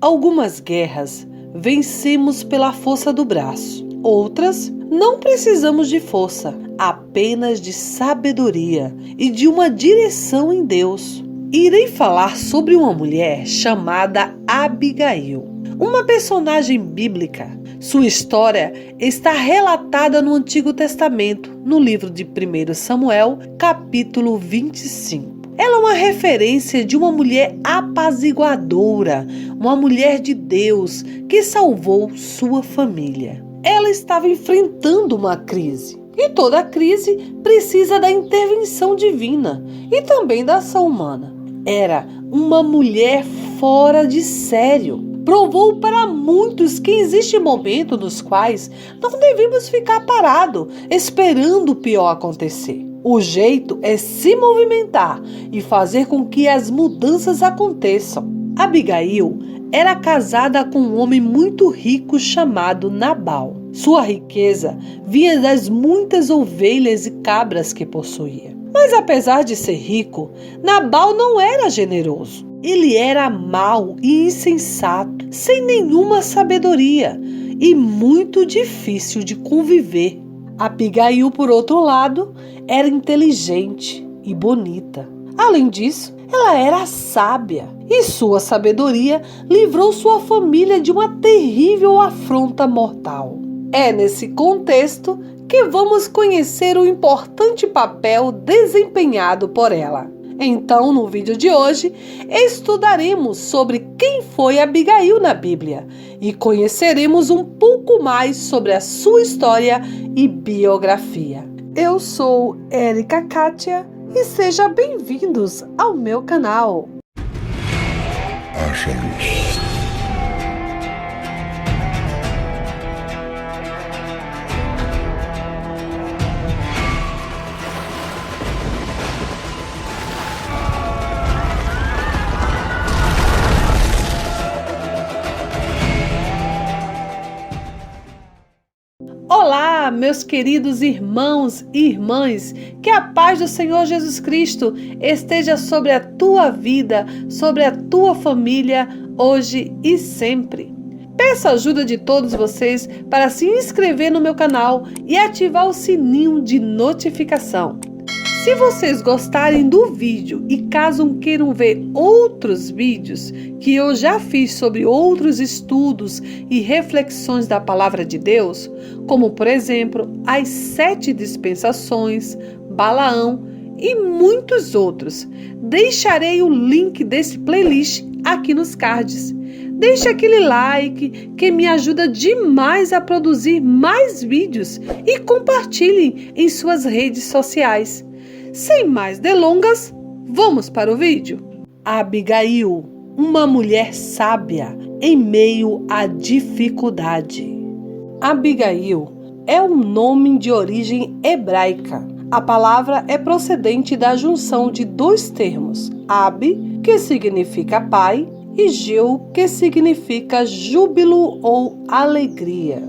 Algumas guerras vencemos pela força do braço. Outras, não precisamos de força, apenas de sabedoria e de uma direção em Deus. Irei falar sobre uma mulher chamada Abigail, uma personagem bíblica. Sua história está relatada no Antigo Testamento, no livro de 1 Samuel, capítulo 25. Ela é uma referência de uma mulher apaziguadora, uma mulher de Deus que salvou sua família. Ela estava enfrentando uma crise, e toda crise precisa da intervenção divina e também da ação humana. Era uma mulher fora de sério. Provou para muitos que existem momentos nos quais não devemos ficar parados, esperando o pior acontecer. O jeito é se movimentar e fazer com que as mudanças aconteçam. Abigail era casada com um homem muito rico chamado Nabal. Sua riqueza vinha das muitas ovelhas e cabras que possuía. Mas apesar de ser rico, Nabal não era generoso. Ele era mau e insensato, sem nenhuma sabedoria e muito difícil de conviver. Abigail, por outro lado, era inteligente e bonita. Além disso, ela era sábia e sua sabedoria livrou sua família de uma terrível afronta mortal. É nesse contexto que vamos conhecer o importante papel desempenhado por ela. Então, no vídeo de hoje, estudaremos sobre quem foi Abigail na Bíblia e conheceremos um pouco mais sobre a sua história e biografia. Eu sou Érica Kátia e sejam bem-vindos ao meu canal. Haja luz. Olá, meus queridos irmãos e irmãs, que a paz do Senhor Jesus Cristo esteja sobre a tua vida, sobre a tua família, hoje e sempre. Peço a ajuda de todos vocês para se inscrever no meu canal e ativar o sininho de notificação. Se vocês gostarem do vídeo e caso queiram ver outros vídeos que eu já fiz sobre outros estudos e reflexões da Palavra de Deus, como por exemplo, as 7 dispensações, Balaão e muitos outros, deixarei o link desse playlist aqui nos cards. Deixe aquele like que me ajuda demais a produzir mais vídeos e compartilhem em suas redes sociais. Sem mais delongas, vamos para o vídeo. Abigail, uma mulher sábia em meio à dificuldade. Abigail é um nome de origem hebraica. A palavra é procedente da junção de 2 termos, Ab, que significa pai, e Geu, que significa júbilo ou alegria.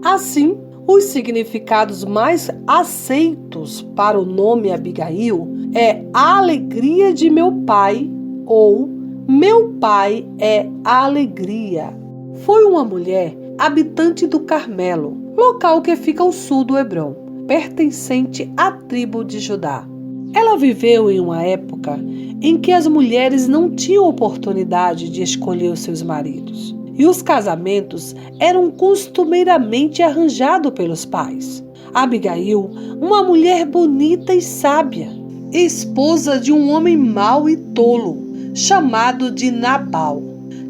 Assim, os significados mais aceitos para o nome Abigail é a alegria de meu pai ou meu pai é a alegria. Foi uma mulher habitante do Carmelo, local que fica ao sul do Hebrom, pertencente à tribo de Judá. Ela viveu em uma época em que as mulheres não tinham oportunidade de escolher os seus maridos. E os casamentos eram costumeiramente arranjados pelos pais. Abigail, uma mulher bonita e sábia, esposa de um homem mau e tolo, chamado de Nabal,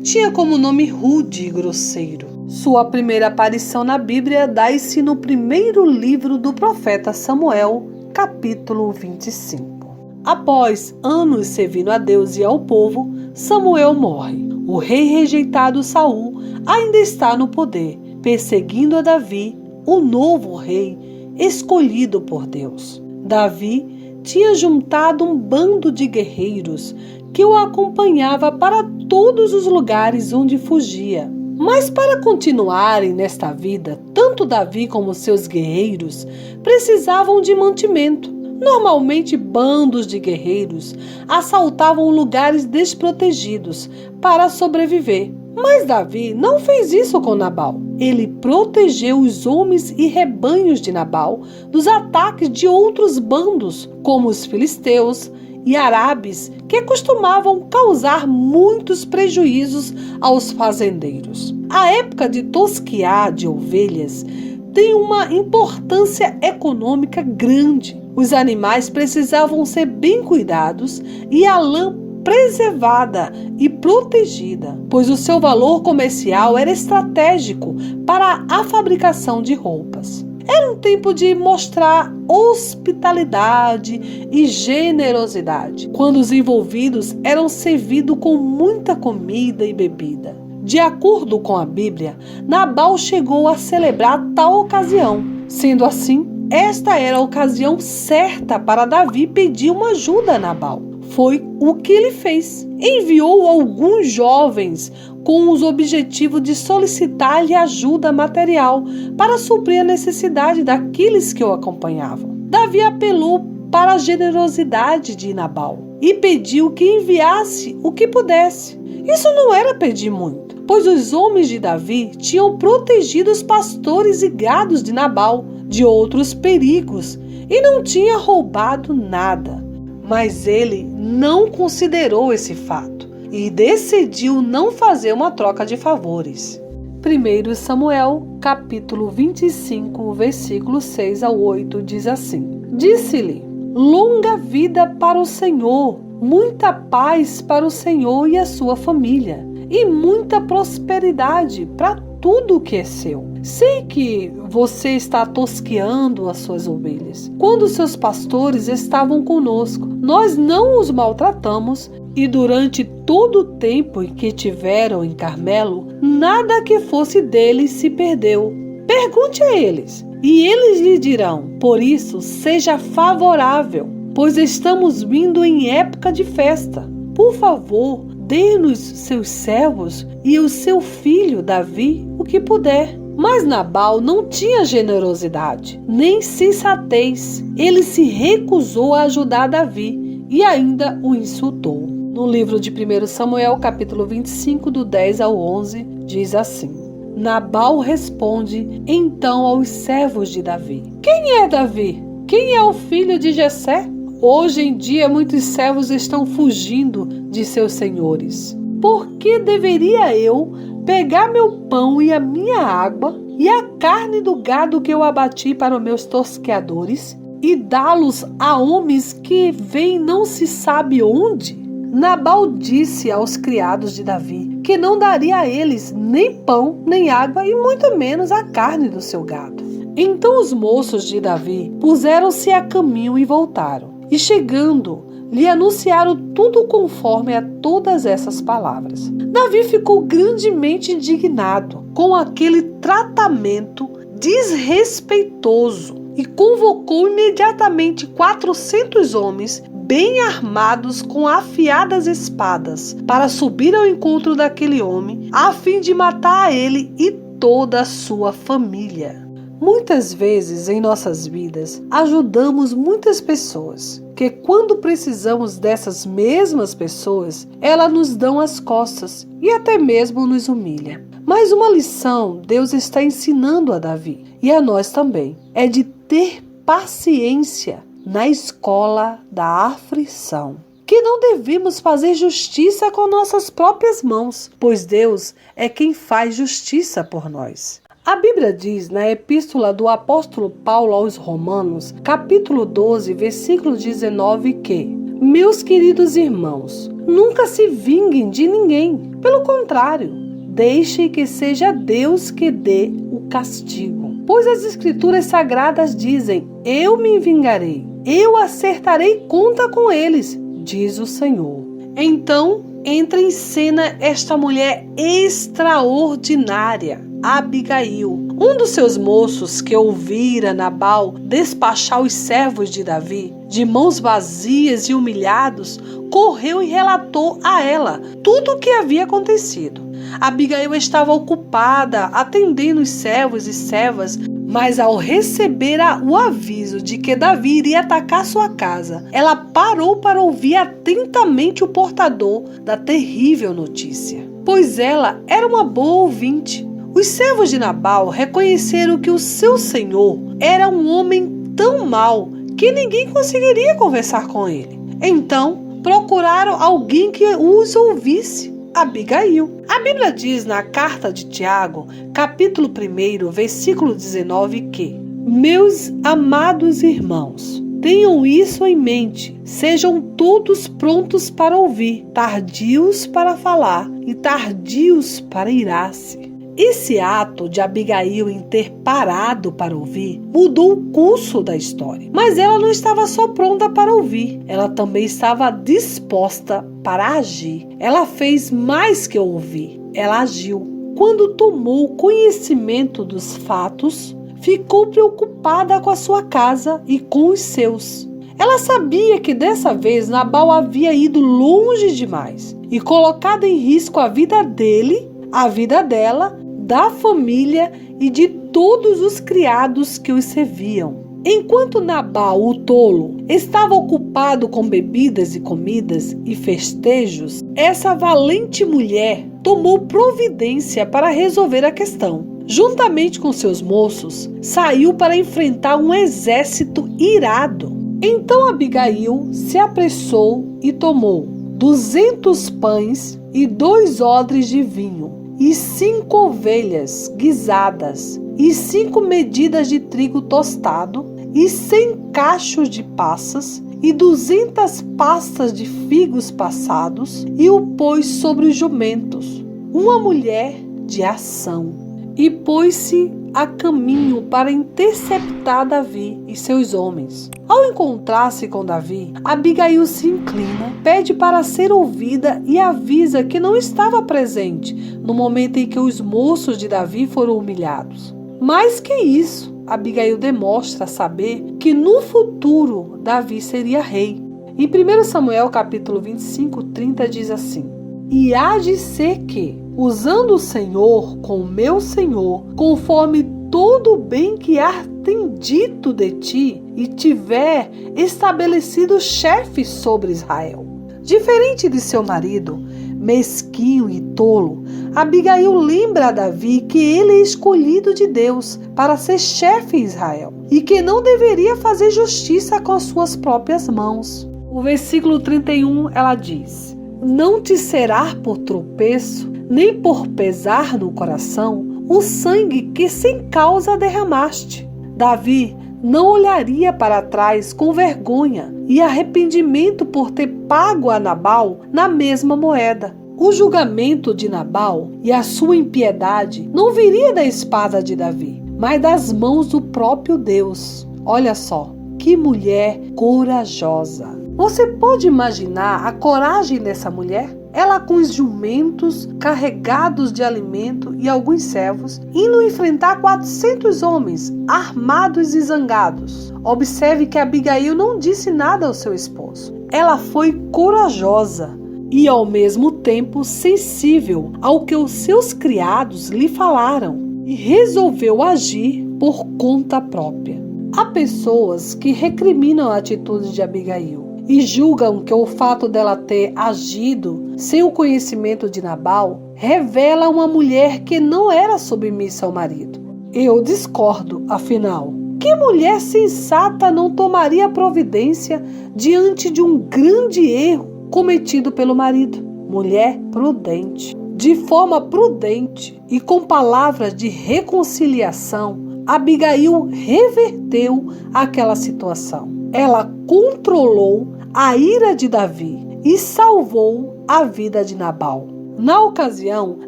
tinha como nome rude e grosseiro. Sua primeira aparição na Bíblia dá-se no primeiro livro do profeta Samuel, capítulo 25. Após anos servindo a Deus e ao povo, Samuel morre. O rei rejeitado Saul ainda está no poder, perseguindo a Davi, o novo rei escolhido por Deus. Davi tinha juntado um bando de guerreiros que o acompanhava para todos os lugares onde fugia. Mas para continuarem nesta vida, tanto Davi como seus guerreiros precisavam de mantimento. Normalmente, bandos de guerreiros assaltavam lugares desprotegidos para sobreviver. Mas Davi não fez isso com Nabal. Ele protegeu os homens e rebanhos de Nabal dos ataques de outros bandos, como os filisteus e árabes, que costumavam causar muitos prejuízos aos fazendeiros. A época de tosquiar de ovelhas tem uma importância econômica grande. Os animais precisavam ser bem cuidados e a lã preservada e protegida, pois o seu valor comercial era estratégico para a fabricação de roupas. Era um tempo de mostrar hospitalidade e generosidade, quando os envolvidos eram servidos com muita comida e bebida. De acordo com a Bíblia, Nabal chegou a celebrar tal ocasião. Sendo assim, esta era a ocasião certa para Davi pedir uma ajuda a Nabal. Foi o que ele fez. Enviou alguns jovens com os objetivos de solicitar-lhe ajuda material para suprir a necessidade daqueles que o acompanhavam. Davi apelou para a generosidade de Nabal e pediu que enviasse o que pudesse. Isso não era pedir muito, pois os homens de Davi tinham protegido os pastores e gados de Nabal de outros perigos e não tinha roubado nada. Mas ele não considerou esse fato e decidiu não fazer uma troca de favores. 1 Samuel, capítulo 25, versículos 6 ao 8, diz assim: Disse-lhe: longa vida para o Senhor, muita paz para o Senhor e a sua família, e muita prosperidade para tudo o que é seu. Sei que você está tosqueando as suas ovelhas. Quando seus pastores estavam conosco, nós não os maltratamos, e durante todo o tempo em que tiveram em Carmelo, nada que fosse deles se perdeu. Pergunte a eles, e eles lhe dirão. Por isso, seja favorável, pois estamos vindo em época de festa. Por favor, dê-nos seus servos e o seu filho Davi o que puder. Mas Nabal não tinha generosidade, nem sensatez. Ele se recusou a ajudar Davi e ainda o insultou. No livro de 1 Samuel, capítulo 25, do 10 ao 11, diz assim: Nabal responde então aos servos de Davi: Quem é Davi? Quem é o filho de Jessé? Hoje em dia muitos servos estão fugindo de seus senhores. Por que deveria eu pegar meu pão e a minha água e a carne do gado que eu abati para os meus tosqueadores e dá-los a homens que vêm não se sabe onde? Nabal disse aos criados de Davi que não daria a eles nem pão, nem água e muito menos a carne do seu gado. Então os moços de Davi puseram-se a caminho e voltaram. E chegando, lhe anunciaram tudo conforme a todas essas palavras. Davi ficou grandemente indignado com aquele tratamento desrespeitoso e convocou imediatamente 400 homens bem armados com afiadas espadas para subir ao encontro daquele homem a fim de matar a ele e toda a sua família. Muitas vezes em nossas vidas ajudamos muitas pessoas que quando precisamos dessas mesmas pessoas, elas nos dão as costas e até mesmo nos humilha. Mas uma lição Deus está ensinando a Davi e a nós também, é de ter paciência na escola da aflição. Que não devemos fazer justiça com nossas próprias mãos, pois Deus é quem faz justiça por nós. A Bíblia diz na epístola do apóstolo Paulo aos Romanos, capítulo 12, versículo 19, que: Meus queridos irmãos, nunca se vinguem de ninguém. Pelo contrário, deixe que seja Deus que dê o castigo. Pois as Escrituras Sagradas dizem: Eu me vingarei, eu acertarei conta com eles, diz o Senhor. Então, entra em cena esta mulher extraordinária, Abigail. Um dos seus moços que ouvira Nabal despachar os servos de Davi, de mãos vazias e humilhados, correu e relatou a ela tudo o que havia acontecido. Abigail estava ocupada atendendo os servos e servas, mas ao receber o aviso de que Davi iria atacar sua casa, ela parou para ouvir atentamente o portador da terrível notícia. pois ela era uma boa ouvinte. Os servos de Nabal reconheceram que o seu senhor era um homem tão mau que ninguém conseguiria conversar com ele. Então, procuraram alguém que os ouvisse, Abigail. A Bíblia diz na carta de Tiago, capítulo 1, versículo 19, que: meus amados irmãos, tenham isso em mente, sejam todos prontos para ouvir, tardios para falar e tardios para irar-se. Esse ato de Abigail em ter parado para ouvir mudou o curso da história. Mas ela não estava só pronta para ouvir, ela também estava disposta para agir. Ela fez mais que ouvir, ela agiu. Quando tomou conhecimento dos fatos, ficou preocupada com a sua casa e com os seus. Ela sabia que dessa vez Nabal havia ido longe demais e colocado em risco a vida dele, a vida dela, da família e de todos os criados que os serviam. Enquanto Nabal, o tolo, estava ocupado com bebidas e comidas e festejos, essa valente mulher tomou providência para resolver a questão. Juntamente com seus moços, saiu para enfrentar um exército irado. Então Abigail se apressou e tomou 200 pães e 2 odres de vinho, e 5 ovelhas guisadas, e 5 medidas de trigo tostado, e 100 cachos de passas, e 200 pastas de figos passados, e o pôs sobre os jumentos, uma mulher de ação, e pôs-se a caminho para interceptar Davi e seus homens. Ao encontrar-se com Davi, Abigail se inclina, pede para ser ouvida e avisa que não estava presente no momento em que os moços de Davi foram humilhados. Mais que isso, Abigail demonstra saber que no futuro Davi seria rei. Em 1 Samuel capítulo 25, 30 diz assim: e há de ser que, usando o Senhor com o meu Senhor, conforme todo o bem que há tem dito de ti, e tiver estabelecido chefe sobre Israel. Diferente de seu marido, mesquinho e tolo, Abigail lembra a Davi que ele é escolhido de Deus para ser chefe em Israel e que não deveria fazer justiça com as suas próprias mãos. O versículo 31, ela diz: não te será por tropeço, nem por pesar no coração, o sangue que sem causa derramaste. Davi não olharia para trás com vergonha e arrependimento por ter pago a Nabal na mesma moeda. O julgamento de Nabal e a sua impiedade não viria da espada de Davi, mas das mãos do próprio Deus. Olha só, que mulher corajosa! Você pode imaginar a coragem dessa mulher? Ela com os jumentos carregados de alimento e alguns servos, indo enfrentar 400 homens armados e zangados. Observe que Abigail não disse nada ao seu esposo. Ela foi corajosa e ao mesmo tempo sensível ao que os seus criados lhe falaram e resolveu agir por conta própria. Há pessoas que recriminam a atitude de Abigail e julgam que o fato dela ter agido sem o conhecimento de Nabal revela uma mulher que não era submissa ao marido. Eu discordo, afinal. Que mulher sensata não tomaria providência diante de um grande erro cometido pelo marido? Mulher prudente. De forma prudente e com palavras de reconciliação, Abigail reverteu aquela situação. Ela controlou a ira de Davi e salvou a vida de Nabal. Na ocasião,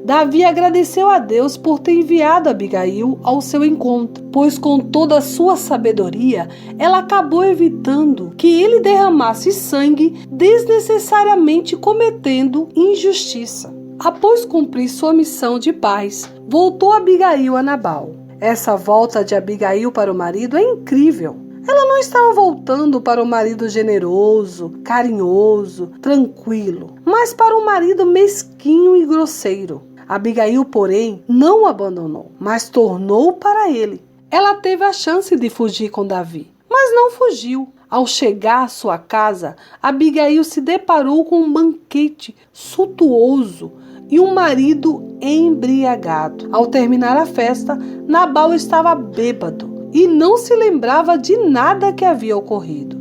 Davi agradeceu a Deus por ter enviado Abigail ao seu encontro, pois com toda a sua sabedoria, ela acabou evitando que ele derramasse sangue desnecessariamente cometendo injustiça. Após cumprir sua missão de paz, voltou Abigail a Nabal. Essa volta de Abigail para o marido é incrível. Ela não estava voltando para o marido generoso, carinhoso, tranquilo, mas para um marido mesquinho e grosseiro. Abigail, porém, não o abandonou, mas tornou para ele. Ela teve a chance de fugir com Davi, mas não fugiu. Ao chegar à sua casa, Abigail se deparou com um banquete suntuoso e um marido embriagado. Ao terminar a festa, Nabal estava bêbado e não se lembrava de nada que havia ocorrido.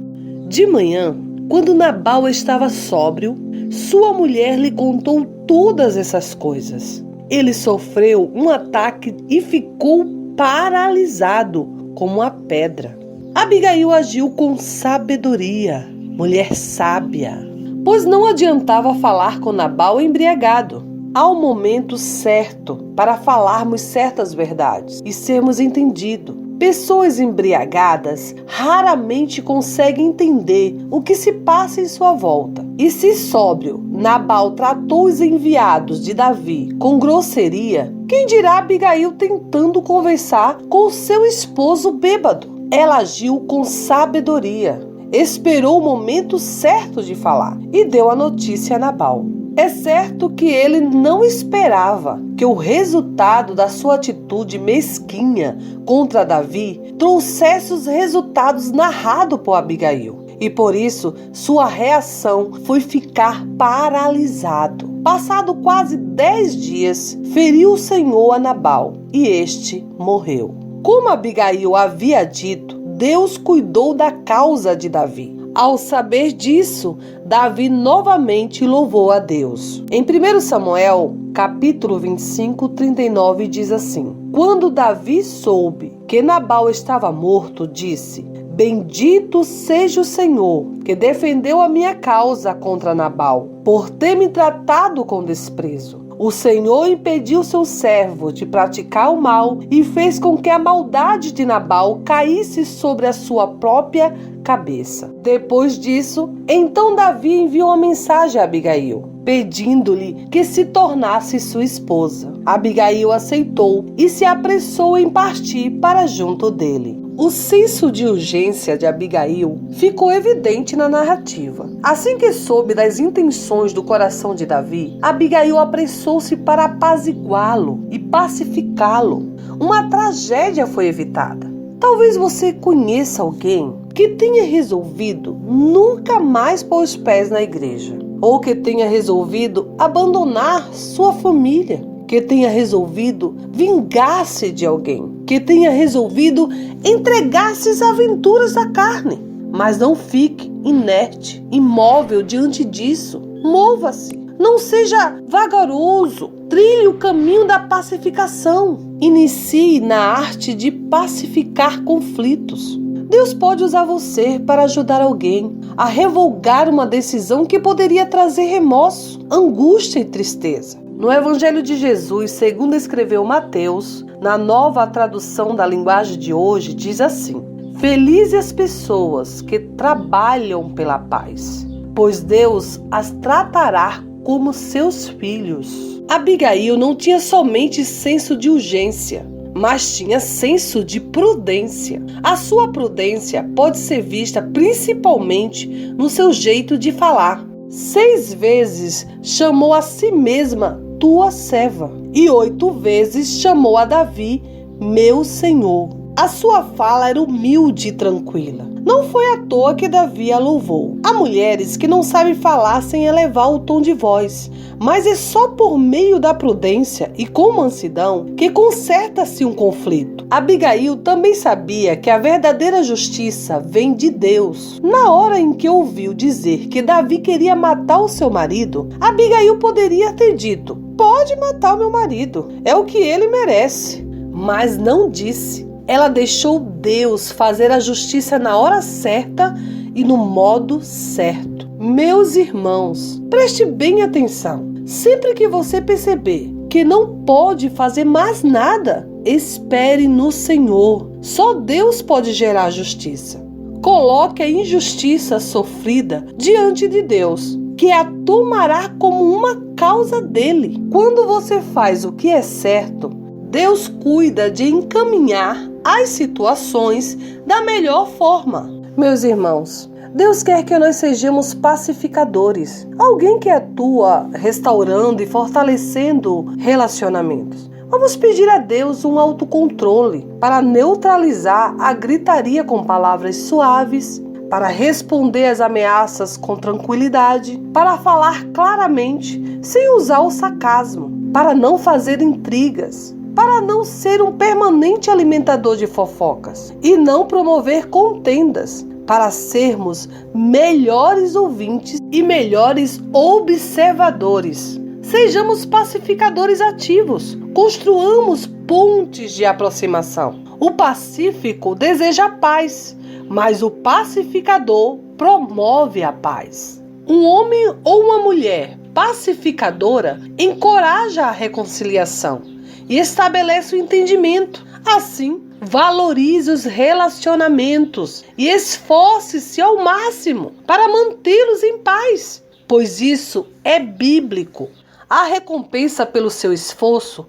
De manhã, quando Nabal estava sóbrio, sua mulher lhe contou todas essas coisas. Ele sofreu um ataque e ficou paralisado como uma pedra. Abigail agiu com sabedoria, mulher sábia, pois não adiantava falar com Nabal embriagado. Há um momento certo para falarmos certas verdades e sermos entendidos. Pessoas embriagadas raramente conseguem entender o que se passa em sua volta. E se sóbrio, Nabal tratou os enviados de Davi com grosseria, quem dirá Abigail tentando conversar com seu esposo bêbado? Ela agiu com sabedoria, esperou o momento certo de falar e deu a notícia a Nabal. É certo que ele não esperava que o resultado da sua atitude mesquinha contra Davi trouxesse os resultados narrados por Abigail. E por isso, sua reação foi ficar paralisado. Passado quase 10 dias, feriu o Senhor a Nabal e este morreu. Como Abigail havia dito, Deus cuidou da causa de Davi. Ao saber disso, Davi novamente louvou a Deus. Em 1 Samuel, capítulo 25, 39, diz assim: Quando Davi soube que Nabal estava morto, disse: Bendito seja o Senhor, que defendeu a minha causa contra Nabal, por ter me tratado com desprezo. O Senhor impediu seu servo de praticar o mal e fez com que a maldade de Nabal caísse sobre a sua própria cabeça. Depois disso, então Davi enviou uma mensagem a Abigail, pedindo-lhe que se tornasse sua esposa. Abigail aceitou e se apressou em partir para junto dele. O senso de urgência de Abigail ficou evidente na narrativa. Assim que soube das intenções do coração de Davi, Abigail apressou-se para apaziguá-lo e pacificá-lo. Uma tragédia foi evitada. Talvez você conheça alguém que tenha resolvido nunca mais pôr os pés na igreja, ou que tenha resolvido abandonar sua família, que tenha resolvido vingar-se de alguém, que tenha resolvido entregar-se às aventuras da carne. Mas não fique inerte, imóvel diante disso. Mova-se, não seja vagaroso, trilhe o caminho da pacificação. Inicie na arte de pacificar conflitos. Deus pode usar você para ajudar alguém a revogar uma decisão que poderia trazer remorso, angústia e tristeza. No Evangelho de Jesus, segundo escreveu Mateus, na nova tradução da linguagem de hoje, diz assim: Felizes as pessoas que trabalham pela paz, pois Deus as tratará como seus filhos. Abigail não tinha somente senso de urgência, mas tinha senso de prudência. A sua prudência pode ser vista principalmente no seu jeito de falar. 6 vezes chamou a si mesma tua serva, e 8 vezes chamou a Davi meu senhor. A sua fala era humilde e tranquila. Não foi à toa que Davi a louvou. Há mulheres que não sabem falar sem elevar o tom de voz, mas é só por meio da prudência e com mansidão que conserta-se um conflito. Abigail também sabia que a verdadeira justiça vem de Deus. Na hora em que ouviu dizer que Davi queria matar o seu marido, Abigail poderia ter dito: pode matar o meu marido, é o que ele merece. Mas não disse. Ela deixou Deus fazer a justiça na hora certa e no modo certo. Meus irmãos, preste bem atenção. Sempre que você perceber que não pode fazer mais nada, espere no Senhor. Só Deus pode gerar justiça. Coloque a injustiça sofrida diante de Deus, que a tomará como uma causa dele. Quando você faz o que é certo, Deus cuida de encaminhar as situações da melhor forma. Meus irmãos, Deus quer que nós sejamos pacificadores, alguém que atua restaurando e fortalecendo relacionamentos. Vamos pedir a Deus um autocontrole para neutralizar a gritaria com palavras suaves, para responder às ameaças com tranquilidade, para falar claramente, sem usar o sarcasmo, para não fazer intrigas, para não ser um permanente alimentador de fofocas e não promover contendas, para sermos melhores ouvintes e melhores observadores. Sejamos pacificadores ativos, construamos pontes de aproximação. O pacífico deseja a paz, mas o pacificador promove a paz. Um homem ou uma mulher pacificadora encoraja a reconciliação e estabelece o entendimento. Assim, valorize os relacionamentos e esforce-se ao máximo para mantê-los em paz, pois isso é bíblico. A recompensa pelo seu esforço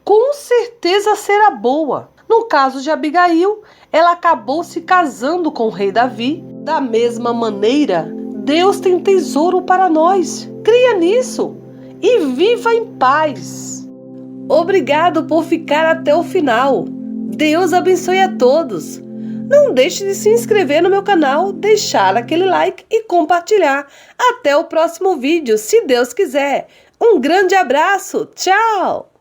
com certeza será boa. No caso de Abigail, ela acabou se casando com o rei Davi. Da mesma maneira, Deus tem tesouro para nós. Creia nisso e viva em paz. Obrigado por ficar até o final. Deus abençoe a todos. Não deixe de se inscrever no meu canal, deixar aquele like e compartilhar. Até o próximo vídeo, se Deus quiser. Um grande abraço. Tchau!